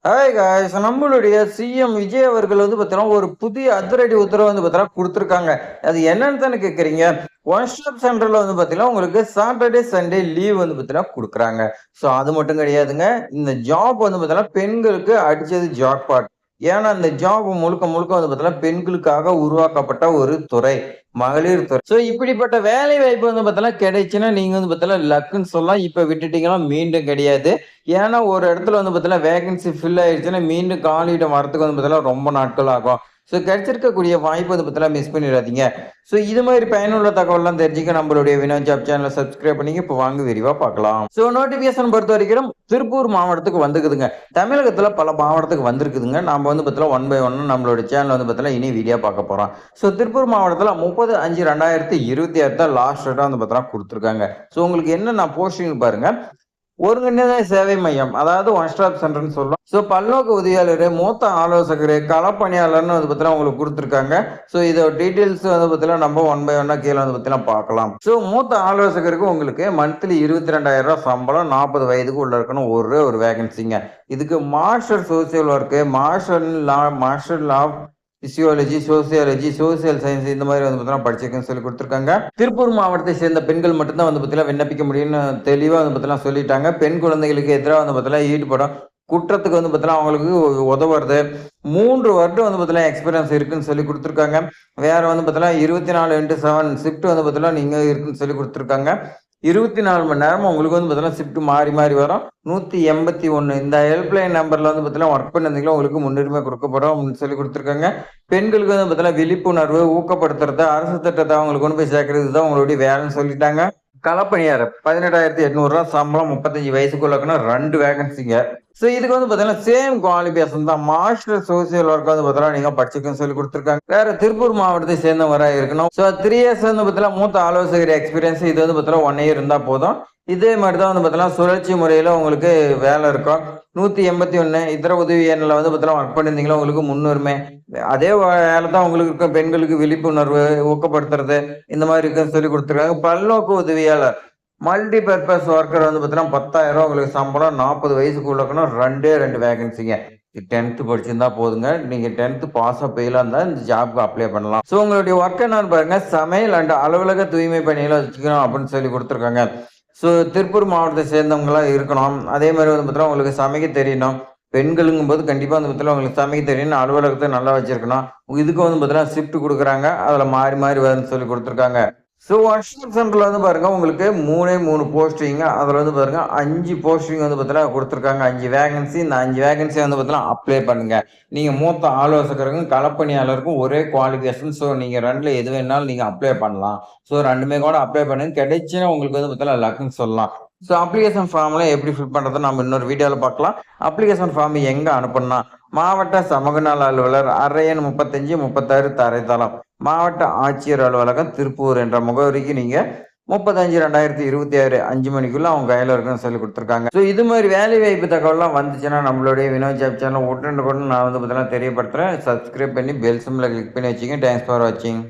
Hi guys, நம்மளுடைய CM Vijay அவர்கள் வந்து பார்த்தீங்கன்னா ஒரு புதிய அதிரடி உத்தரவு வந்து பார்த்தீங்கன்னா கொடுத்துருக்காங்க. அது என்னன்னு தானே கேட்குறீங்க. ஒன் ஸ்டாப் சென்டர்ல வந்து பார்த்தீங்கன்னா உங்களுக்கு சாட்டர்டே சண்டே லீவ் வந்து பார்த்தீங்கன்னா கொடுக்குறாங்க. ஸோ அது மட்டும் கிடையாதுங்க. இந்த ஜாப் வந்து பார்த்தீங்கன்னா பெண்களுக்கு அடிச்சது ஜாக்பாட். ஏன்னா இந்த ஜாப் முழுக்க முழுக்க வந்து பார்த்தீங்கன்னா பெண்களுக்காக உருவாக்கப்பட்ட ஒரு துறை. மகளிர் துறை. ஸோ இப்படிப்பட்ட வேலை வாய்ப்பு வந்து பார்த்தீங்கன்னா கிடைச்சுன்னா நீங்க வந்து பார்த்தீங்கன்னா லக்குன்னு சொல்லலாம். இப்ப விட்டுட்டீங்கன்னா மீண்டும் கிடையாது. ஏன்னா ஒரு இடத்துல வந்து பார்த்தீங்கன்னா வேகன்சி ஃபில் ஆயிடுச்சுன்னா மீண்டும் காலியிடம் வரத்துக்கு வந்து பார்த்தீங்கன்னா ரொம்ப நாட்கள் ஆகும். ஸோ கிடைச்சிருக்கக்கூடிய வாய்ப்பு வந்து பார்த்தீங்கன்னா மிஸ் பண்ணிடாதீங்க. ஸோ இது மாதிரி பயனுள்ள தகவல்லாம் தெரிஞ்சுக்க நம்மளுடைய வினோத் ஜாப் சேனலை சப்ஸ்கிரைப் பண்ணிங்க. இப்போ வாங்க விரிவாக பார்க்கலாம். ஸோ நோட்டிஃபிகேஷன் பொறுத்த வரைக்கும் திருப்பூர் மாவட்டத்துக்கு வந்துக்குதுங்க. தமிழகத்தில் பல மாவட்டத்துக்கு வந்திருக்குதுங்க. நம்ம வந்து பார்த்தீங்கன்னா ஒன் பை ஒன் நம்மளோட சேனல் வந்து பார்த்தீங்கன்னா இனி வீடியோ பார்க்க போகிறோம். ஸோ திருப்பூர் மாவட்டத்தில் 30/5/2026 தான் லாஸ்ட் டேட்டாக வந்து பார்த்தீங்கன்னா கொடுத்துருக்காங்க. ஸோ உங்களுக்கு என்னென்ன போஸ்டிங் பாருங்க. ஒருங்கிணைந்த சேவை மையம், அதாவது ஒன் ஸ்டாப் சென்டர்னு சொல்லலாம். ஸோ பல்நோக்கு உதவியாளர், மூத்த ஆலோசகர், களப்பணியாளர்னு வந்து பார்த்தீங்கன்னா உங்களுக்கு கொடுத்துருக்காங்க. ஸோ இதோட டீட்டெயில்ஸ் வந்து பார்த்தீங்கன்னா நம்ம ஒன் பை ஒன்னா கீழே வந்து பார்த்தீங்கன்னா பார்க்கலாம். ஸோ மூத்த ஆலோசகருக்கு உங்களுக்கு மந்த்லி 22,000 சம்பளம், 40 வயதுக்கு உள்ள இருக்கணும், ஒரு வேகன்சிங்க. இதுக்கு மாஸ்டர் சோசியல் ஒர்க்கு, மாஸ்டர் லா, பிசியோலஜி, சோசியாலஜி, சோசியல் சயின்ஸ் இந்த மாதிரி வந்து பார்த்தீங்கன்னா படிச்சிருக்கேன்னு சொல்லி கொடுத்துருக்காங்க. திருப்பூர் மாவட்டத்தை சேர்ந்த பெண்கள் மட்டும்தான் வந்து பார்த்தீங்கன்னா விண்ணப்பிக்க முடியும்னு தெளிவாக வந்து பார்த்தீங்கன்னா சொல்லிட்டாங்க. பெண் குழந்தைகளுக்கு எதிராக வந்து பார்த்தீங்கன்னா ஈடுபடும் குற்றத்துக்கு வந்து பார்த்தீங்கன்னா அவங்களுக்கு உதவுறது 3 வருடம் வந்து பார்த்தீங்கன்னா எக்ஸ்பீரியன்ஸ் இருக்குன்னு சொல்லி கொடுத்துருக்காங்க. வேற வந்து பார்த்தீங்கன்னா 24/7 ஷிஃப்ட் வந்து பார்த்தீங்கன்னா நீங்க இருக்குன்னு சொல்லி கொடுத்துருக்காங்க. 24 மணி நேரமும் உங்களுக்கு வந்து பார்த்தீங்கன்னா ஷிஃப்ட் மாறி மாறி வரும். 181 இந்த ஹெல்ப்லைன் நம்பர்ல வந்து பார்த்தீங்கன்னா ஒர்க் பண்ணிருந்தீங்களா உங்களுக்கு முன்னுரிமை கொடுக்கப்படும் அப்படின்னு சொல்லி கொடுத்துருக்காங்க. பெண்களுக்கு வந்து பார்த்தீங்கன்னா விழிப்புணர்வு ஊக்கப்படுத்துறது, அரசு திட்டத்தை அவங்களுக்கு கொண்டு போய் சேர்க்கறது தான் உங்களுடைய வேலைன்னு சொல்லிட்டாங்க. களப்பணியார் 18,800 சம்பளம், 35 வயசுக்குள்ள 2 வேகன்சிங்க. ஸோ இதுக்கு வந்து பார்த்தீங்கன்னா சேம் குவாலிஃபிகேஷன் தான். மாஸ்டர் சோசியல் ஒர்க் வந்து பார்த்தீங்கன்னா நீங்க படிச்சுக்கன்னு சொல்லி கொடுத்துருக்காங்க. வேற திருப்பூர் மாவட்டத்தை சேர்ந்தவராக இருக்கணும். ஸோ 3 இயர்ஸ் வந்து பார்த்தீங்கன்னா மூத்த ஆலோசகர் எக்ஸ்பீரியன்ஸ், இது வந்து பார்த்தீங்கன்னா 1 இயர் இருந்தால் போதும். இதே மாதிரி தான் வந்து பார்த்தீங்கன்னா சுழற்சி முறையில் உங்களுக்கு வேலை இருக்கும். 181 இதர உதவி எண்ணில் வந்து பார்த்தீங்கன்னா ஒர்க் பண்ணியிருந்தீங்களா உங்களுக்கு முன்னுரிமை. அதே வேலை தான் உங்களுக்கு இருக்கும். பெண்களுக்கு விழிப்புணர்வு ஊக்கப்படுத்துறது இந்த மாதிரி இருக்குன்னு சொல்லி கொடுத்துருக்காங்க. பல்நோக்கு உதவியாளர், மல்டி பர்பஸ் ஒர்க்கர் வந்து பார்த்தீங்கன்னா 10,000 உங்களுக்கு சம்பளம், 40 வயசுக்கு உள்ளக்கணும், 2 வேகன்சிங்க. 10th படிச்சிருந்தா போதுங்க. நீங்க 10th பாஸ் ஃபெயிலா இருந்தா இந்த ஜாப்க்கு அப்ளை பண்ணலாம். ஸோ உங்களுடைய ஒர்க் என்னன்னு பாருங்க. சமையல் அண்ட் அலுவலக தூய்மை பணிகளை வச்சுக்கணும் அப்படின்னு சொல்லி கொடுத்துருக்காங்க. ஸோ திருப்பூர் மாவட்டத்தை சேர்ந்தவங்களா இருக்கணும். அதே மாதிரி வந்து பார்த்தீங்கன்னா உங்களுக்கு சமைக்க தெரியணும். பெண்களுங்கும் போது கண்டிப்பா வந்து பார்த்தீங்கன்னா உங்களுக்கு சமைக்க தெரியணும். அலுவலகத்தை நல்லா வச்சிருக்கணும். இதுக்கு வந்து பார்த்தீங்கன்னா ஷிஃப்ட் கொடுக்குறாங்க. அதுல மாறி மாறி வருதுன்னு சொல்லி கொடுத்துருக்காங்க. ஸோ ஒர்க்ஷாப் சென்டர்ல வந்து பாருங்க உங்களுக்கு 3 போஸ்டிங். அதுல வந்து பாருங்க 5 போஸ்டிங் வந்து பார்த்தீங்கன்னா கொடுத்துருக்காங்க. 5 வேகன்சி. இந்த 5 வேகன்சி வந்து பார்த்தீங்கன்னா அப்ளை பண்ணுங்க. நீங்க மூத்த ஆலோசகருக்கும் களப்பணியாளருக்கும் ஒரே குவாலிஃபிகேஷன். ஸோ நீங்க 2ல எது வேணாலும் நீங்க அப்ளை பண்ணலாம். ஸோ 2மே கூட அப்ளை பண்ணுங்க. கிடைச்சுன்னா உங்களுக்கு வந்து பார்த்தீங்கன்னா லக்குன்னு சொல்லலாம். ஸோ அப்ளிகேஷன் ஃபார்ம்லாம் எப்படி ஃபில் பண்ணுறதை நம்ம இன்னொரு வீடியோவில் பார்க்கலாம். அப்ளிகேஷன் ஃபார்ம் எங்கே அனுப்பணும்னா மாவட்ட சமூக நல அலுவலர், அரையன் 35 36 தரைத்தளம், மாவட்ட ஆட்சியர் அலுவலகம் திருப்பூர் என்ற முகவரிக்கு நீங்க 35/2026 5 மணிக்குள்ள அவங்க கையில இருக்குன்னு சொல்லி கொடுத்துருக்காங்க. ஸோ இது மாதிரி வேலை வாய்ப்பு தகவல்லாம் வந்துச்சுன்னா நம்மளுடைய வினோத் ஜாப் சேனல் உடனுக்குடன் நான் வந்து பார்த்தீங்கன்னா தெரியப்படுத்துறேன். சப்ஸ்கிரைப் பண்ணி பெல் சிம்பிளை கிளிக் பண்ணி வச்சுக்கோங்க. தேங்க்ஸ் ஃபார் வாட்சிங்.